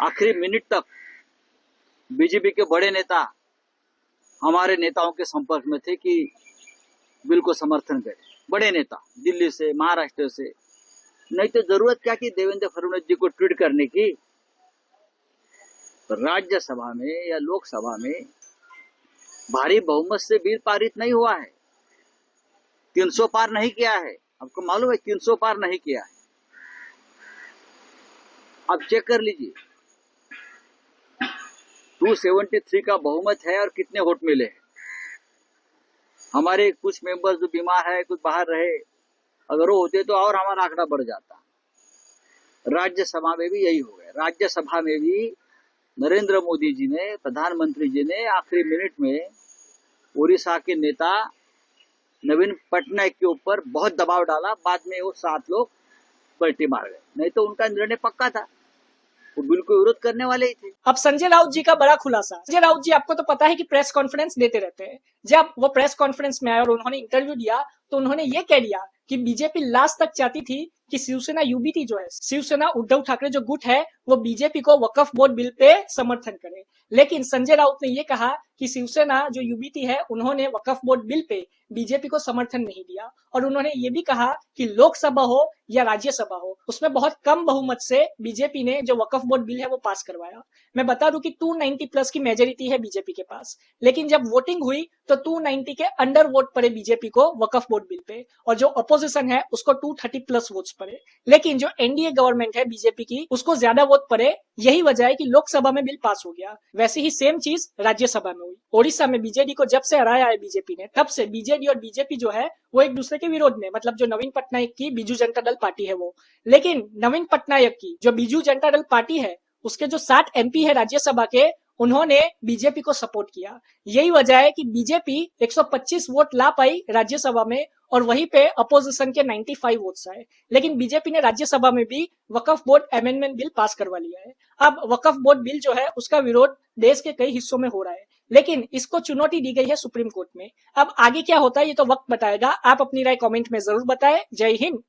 आखिरी मिनट तक बीजेपी के बड़े नेता हमारे नेताओं के संपर्क में थे कि बिल को समर्थन करें। बड़े नेता दिल्ली से, महाराष्ट्र से। नहीं तो जरूरत क्या कि देवेंद्र फडणवीस जी को ट्वीट करने की। राज्यसभा में या लोकसभा में भारी बहुमत से बिल पारित नहीं हुआ है, 300 पार नहीं किया है। आपको मालूम है 300 पार नहीं किया है। आप चेक कर लीजिए 273 का बहुमत है और कितने वोट मिले हैं। हमारे कुछ मेंबर्स जो बीमार है, कुछ बाहर रहे, अगर वो होते तो और हमारा आंकड़ा बढ़ जाता। राज्यसभा में भी यही हो गया। राज्यसभा में भी नरेंद्र मोदी जी ने, प्रधानमंत्री जी ने आखिरी मिनट में उड़ीसा के नेता नवीन पटनायक के ऊपर बहुत दबाव डाला। बाद में वो 7 लोग पलटी मार गए, नहीं तो उनका निर्णय पक्का था, वो बिल को विरोध करने वाले ही थे। अब संजय राउत जी का बड़ा खुलासा। संजय राउत जी आपको तो पता है कि प्रेस कॉन्फ्रेंस देते रहते हैं। जब वो प्रेस कॉन्फ्रेंस में आए और उन्होंने इंटरव्यू दिया तो उन्होंने ये कह दिया कि बीजेपी लास्ट तक चाहती थी कि शिवसेना यूबीटी जो है, शिवसेना उद्धव ठाकरे जो गुट है, वो बीजेपी को वक्फ बोर्ड बिल पे समर्थन करे। लेकिन संजय राउत ने ये कहा कि शिवसेना जो यूबीटी है, उन्होंने वक्फ बोर्ड बिल पे बीजेपी को समर्थन नहीं दिया। और उन्होंने ये भी कहा कि लोकसभा हो या राज्यसभा हो, उसमें बहुत कम बहुमत से बीजेपी ने जो वक्फ बोर्ड बिल है वो पास करवाया। मैं बता दूं कि 290 प्लस की मेजोरिटी है बीजेपी के पास, लेकिन जब वोटिंग हुई तो 290 के अंडर वोट पड़े बीजेपी को वक्फ बोर्ड बिल पे, और जो अपोजिशन है उसको 230 प्लस वोट्स पड़े। लेकिन जो एनडीए गवर्नमेंट है बीजेपी की, उसको ज्यादा वोट पड़े। यही वजह है कि लोकसभा में बिल पास हो गया। वैसे ही सेम चीज राज्यसभा में हुई। ओडिशा में बीजेडी को जब से हराया है बीजेपी ने, तब से बीजेडी और बीजेपी जो है वो एक दूसरे के विरोध में, मतलब जो नवीन पटनायक की बीजू जनता दल पार्टी है वो। लेकिन नवीन पटनायक की जो बीजू जनता दल पार्टी है, उसके जो 7 एमपी है राज्यसभा के, उन्होंने बीजेपी को सपोर्ट किया। यही वजह है कि बीजेपी 125 वोट ला पाई राज्यसभा में, और वहीं पे अपोजिशन के 95 वोट्स आए। लेकिन बीजेपी ने राज्यसभा में भी वक्फ बोर्ड अमेंडमेंट बिल पास करवा लिया है। अब वक्फ बोर्ड बिल जो है उसका विरोध देश के कई हिस्सों में हो रहा है, लेकिन इसको चुनौती दी गई है सुप्रीम कोर्ट में। अब आगे क्या होता है ये तो वक्त बताएगा। आप अपनी राय कमेंट में जरूर बताएं। जय हिंद।